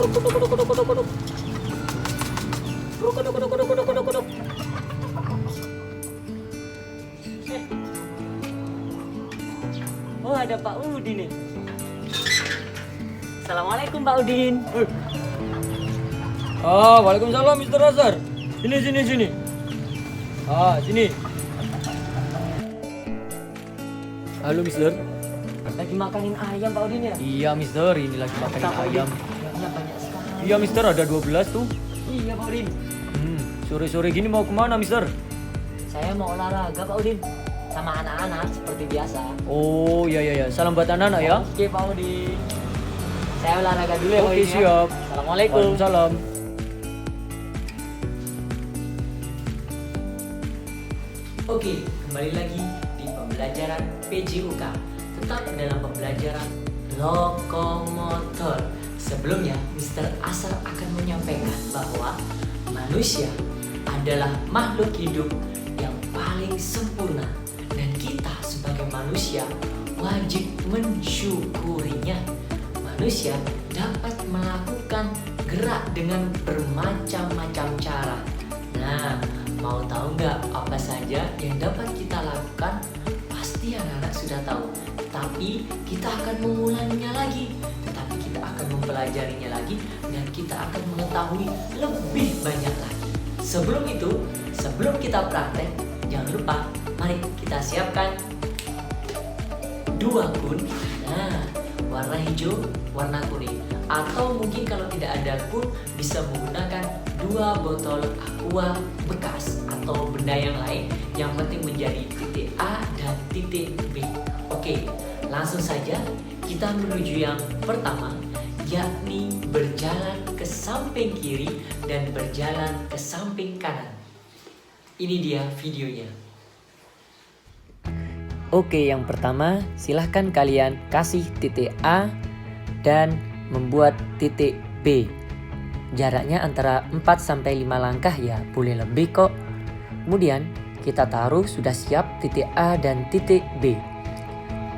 Oh, ada Pak Udin nih. Assalamualaikum Pak Udin. Waalaikumsalam Mr. Azhar. Sini. Sini. Halo Mister. Lagi makanin ayam Pak Udin ya? Iya Mister, ini lagi makan Pak Udin, ayam. ayamnya banyak sekali. Iya Mister, ada 12 tuh. Iya Pak Udin. Sore-sore gini mau kemana Mister? Saya mau olahraga Pak Udin. Sama anak-anak seperti biasa. Oh iya. Salam buat anak-anak ya. Oke Pak Udin. Saya olahraga dulu ya Pak Oke Udin. siap. Assalamualaikum. Waalaikumsalam. Oke, kembali lagi di pembelajaran PJUK. Tetap dalam pembelajaran lokomotor. Sebelumnya, Mr. Asar akan menyampaikan bahwa manusia adalah makhluk hidup yang paling sempurna dan kita sebagai manusia wajib mensyukurinya. Manusia dapat melakukan gerak dengan bermacam-macam cara. Nah, mau tahu nggak apa saja yang dapat kita lakukan? Pasti anak-anak sudah tahu. Tapi kita akan mengulanginya lagi. Tetapi kita akan mempelajarinya lagi dan kita akan mengetahui lebih banyak lagi. Sebelum itu, sebelum kita praktek, jangan lupa mari kita siapkan 2 kun. Nah, warna hijau, warna kuning. Atau mungkin kalau tidak ada kun, bisa menggunakan 2 botol aqua bekas atau benda yang lain yang penting menjadi titik A dan titik B. Oke, langsung saja kita menuju yang pertama, yakni berjalan ke samping kiri dan berjalan ke samping kanan. Ini dia videonya. Oke, yang pertama silahkan kalian kasih titik A dan membuat titik B. Jaraknya antara 4-5 langkah ya, boleh lebih kok. Kemudian kita taruh sudah siap titik A dan titik B.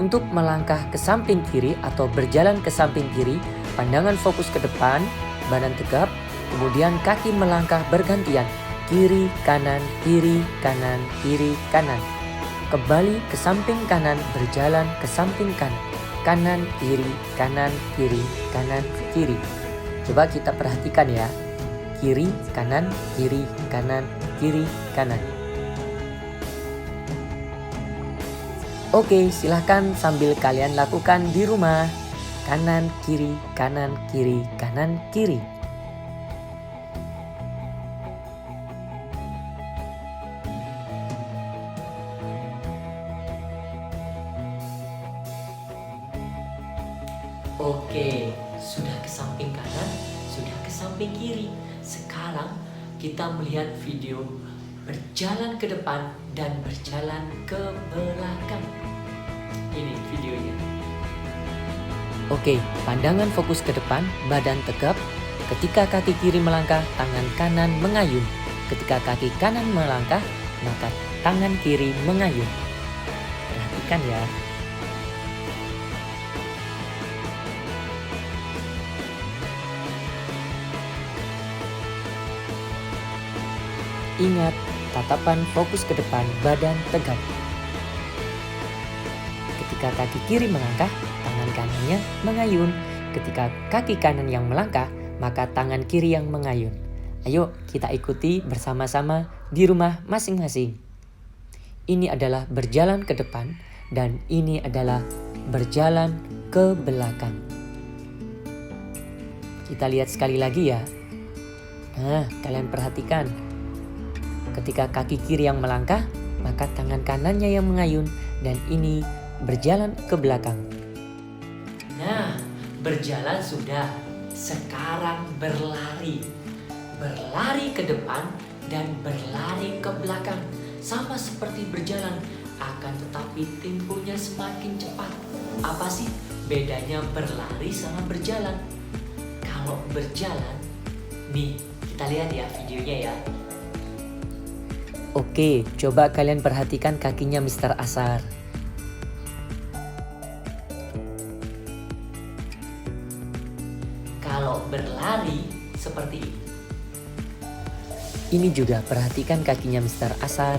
Untuk melangkah ke samping kiri atau berjalan ke samping kiri, pandangan fokus ke depan, badan tegap, kemudian kaki melangkah bergantian. Kiri, kanan, kiri, kanan, kiri, kanan. Kembali ke samping kanan, berjalan ke samping kanan. Kanan, kiri, kanan, kiri, kanan, kiri. Coba kita perhatikan ya. Kiri, kanan, kiri, kanan, kiri, kanan. Oke, silahkan sambil kalian lakukan di rumah. Kanan, kiri, kanan, kiri, kanan, kiri. Oke, sudah ke samping kanan, sudah ke samping kiri. Sekarang kita melihat video berjalan ke depan dan berjalan ke belakang. Ini videonya. Oke, pandangan fokus ke depan, badan tegap. Ketika kaki kiri melangkah, tangan kanan mengayun. Ketika kaki kanan melangkah, maka tangan kiri mengayun. Perhatikan ya. Ingat, tatapan fokus ke depan, badan tegap. Ketika kaki kiri melangkah, tangan kanannya mengayun. Ketika kaki kanan yang melangkah, maka tangan kiri yang mengayun. Ayo kita ikuti bersama-sama di rumah masing-masing. Ini adalah berjalan ke depan dan ini adalah berjalan ke belakang. Kita lihat sekali lagi ya. Nah, kalian perhatikan. Ketika kaki kiri yang melangkah, maka tangan kanannya yang mengayun dan ini berjalan ke belakang. Nah, berjalan sudah. Sekarang berlari. Berlari ke depan dan berlari ke belakang. Sama seperti berjalan, akan tetapi temponya semakin cepat. Apa sih bedanya berlari sama berjalan? Kalau berjalan, nih kita lihat ya videonya ya. Oke, coba kalian perhatikan kakinya Mr. Asar. Kalau berlari seperti ini. Ini juga perhatikan kakinya Mr. Asar.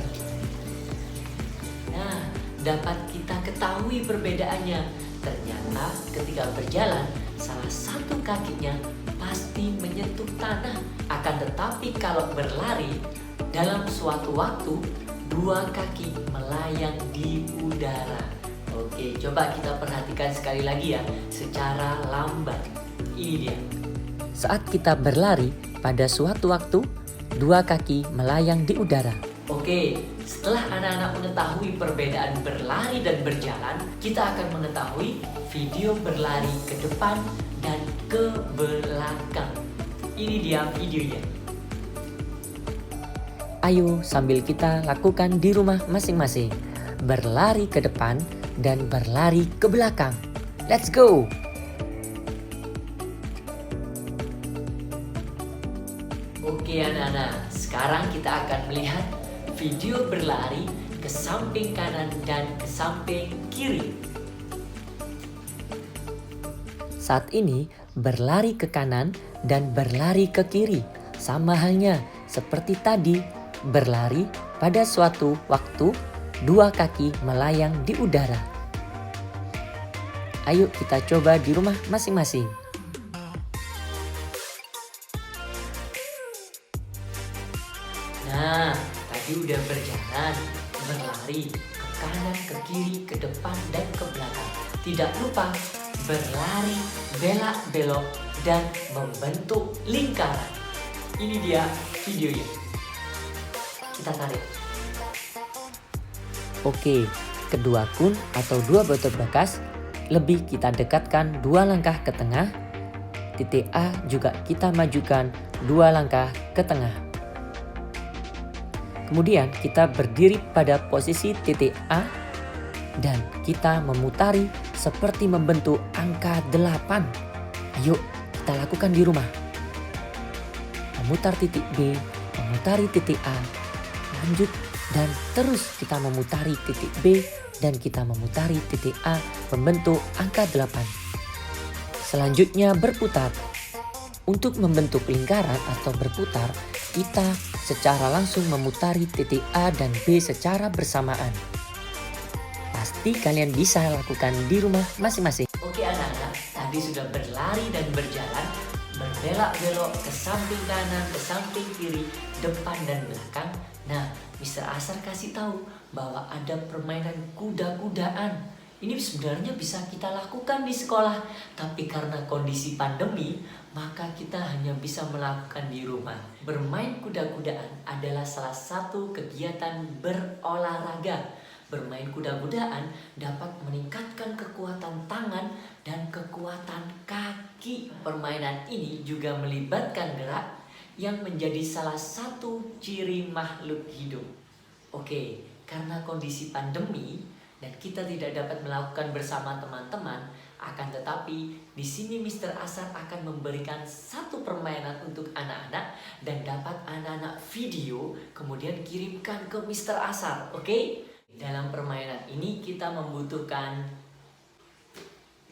Nah, dapat kita ketahui perbedaannya. Ternyata ketika berjalan, salah satu kakinya pasti menyentuh tanah. Akan tetapi kalau berlari, dalam suatu waktu, dua kaki melayang di udara. Oke, coba kita perhatikan sekali lagi ya, secara lambat. Ini dia. Saat kita berlari, pada suatu waktu, dua kaki melayang di udara. Oke, setelah anak-anak mengetahui perbedaan berlari dan berjalan, kita akan mengetahui video berlari ke depan dan ke belakang. Ini dia videonya. Ayo sambil kita lakukan di rumah masing-masing. Berlari ke depan dan berlari ke belakang. Let's go! Oke anak-anak, sekarang kita akan melihat video berlari ke samping kanan dan ke samping kiri. Saat ini berlari ke kanan dan berlari ke kiri. Sama halnya seperti tadi, berlari pada suatu waktu dua kaki melayang di udara. Ayo kita coba di rumah masing-masing. Nah, tadi udah berjalan, berlari ke kanan, ke kiri, ke depan, dan ke belakang. Tidak lupa berlari, belak-belok, dan membentuk lingkaran. Ini dia videonya. Kita tarik. Oke, kedua kun atau dua botol bekas lebih kita dekatkan dua langkah ke tengah. Titik A juga kita majukan dua langkah ke tengah. Kemudian kita berdiri pada posisi titik A dan kita memutari seperti membentuk angka 8. Ayo kita lakukan di rumah. Memutar titik B, memutari titik A, lanjut dan terus kita memutari titik B dan kita memutari titik A membentuk angka 8. Selanjutnya berputar. Untuk membentuk lingkaran atau berputar, kita secara langsung memutari titik A dan B secara bersamaan. Pasti kalian bisa lakukan di rumah masing-masing. Oke anak-anak, tadi sudah berlari dan berjalan, berbelak-belok ke samping kanan, ke samping kiri, depan dan belakang. Nah, Mr. Asar kasih tahu bahwa ada permainan kuda-kudaan. Ini sebenarnya bisa kita lakukan di sekolah, tapi karena kondisi pandemi, maka kita hanya bisa melakukan di rumah. Bermain kuda-kudaan adalah salah satu kegiatan berolahraga. Bermain kuda-kudaan dapat meningkatkan kekuatan tangan dan kekuatan kaki. Permainan ini juga melibatkan gerak yang menjadi salah satu ciri makhluk hidup. Oke, karena kondisi pandemi dan kita tidak dapat melakukan bersama teman-teman, akan tetapi di sini Mr. Asar akan memberikan satu permainan untuk anak-anak dan dapat anak-anak video kemudian kirimkan ke Mr. Asar, oke? Dalam permainan ini kita membutuhkan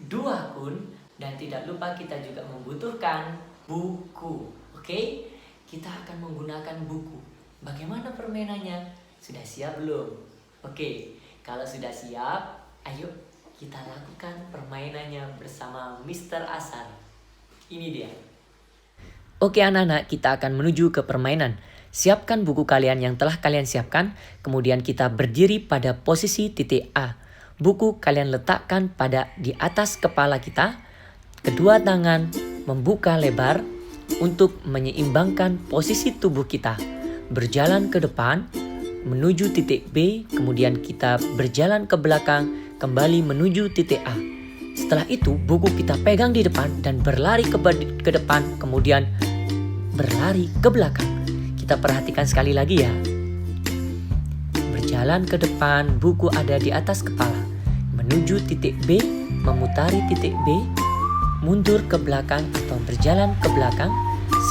2 kun dan tidak lupa kita juga membutuhkan buku, oke? Kita akan menggunakan buku. Bagaimana permainannya? Sudah siap belum? Oke, kalau sudah siap, ayo kita lakukan permainannya bersama Mr. Asar. Ini dia. Oke anak-anak, kita akan menuju ke permainan. Siapkan buku kalian yang telah kalian siapkan, kemudian kita berdiri pada posisi titik A. Buku kalian letakkan di atas kepala kita, kedua tangan membuka lebar untuk menyeimbangkan posisi tubuh kita. Berjalan ke depan, menuju titik B, kemudian kita berjalan ke belakang, kembali menuju titik A. Setelah itu, buku kita pegang di depan dan berlari ke depan, kemudian berlari ke belakang. Kita perhatikan sekali lagi ya. Berjalan ke depan, buku ada di atas kepala. Menuju titik B, memutari titik B, mundur ke belakang atau berjalan ke belakang,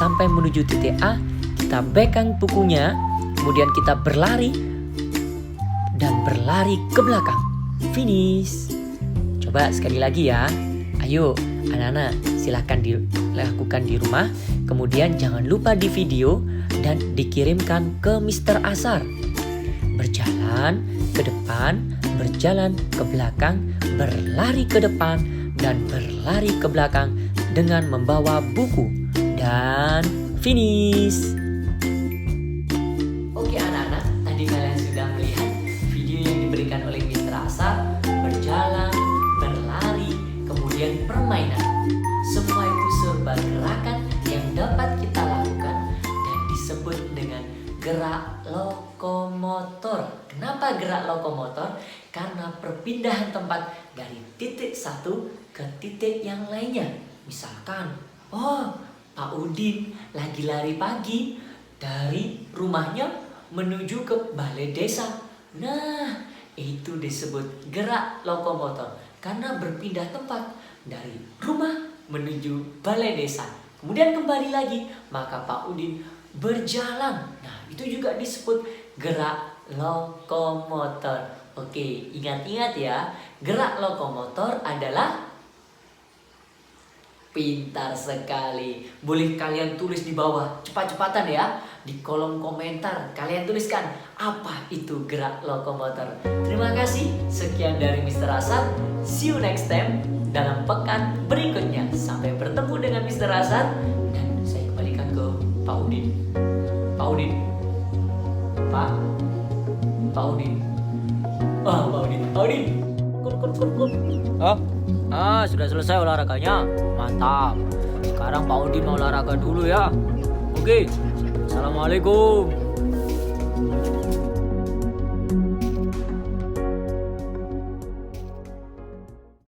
sampai menuju titik A, kita pegang bukunya, kemudian kita berlari dan berlari ke belakang. Finish. Coba sekali lagi ya. Ayo, anak-anak, silahkan dilakukan di rumah. Kemudian jangan lupa di video dan dikirimkan ke Mr. Asar. Berjalan ke depan, berjalan ke belakang, berlari ke depan, dan berlari ke belakang dengan membawa buku. Dan finish. Oke anak-anak, tadi kalian sudah melihat video yang diberikan oleh Mr. Asar. Berjalan, berlari, kemudian permainan. Semua itu serba gerakan yang dapat kita lakukan dan disebut dengan gerak lokomotor. Kenapa gerak lokomotor? Karena perpindahan tempat dari titik satu ke titik yang lainnya. Misalkan, Pak Udin lagi lari pagi dari rumahnya menuju ke balai desa. Nah, itu disebut gerak lokomotor karena berpindah tempat dari rumah menuju balai desa. Kemudian kembali lagi, maka Pak Udin berjalan. Nah, itu juga disebut gerak lokomotor. Oke, ingat-ingat ya, gerak lokomotor adalah pintar sekali. Boleh kalian tulis di bawah, cepat-cepatan ya. Di kolom komentar kalian tuliskan apa itu gerak lokomotor. Terima kasih. Sekian dari Mr. Asar. See you next time dalam pekan berikutnya. Sampai bertemu dengan Mr. Asar. Dan saya kembalikan ke Pak Udin. Pak Udin. Pak Udin. Pak Udin. Pak Udin. Sudah selesai olahraganya. Mantap. Sekarang Pak Udin mau olahraga dulu ya. Oke. Assalamualaikum.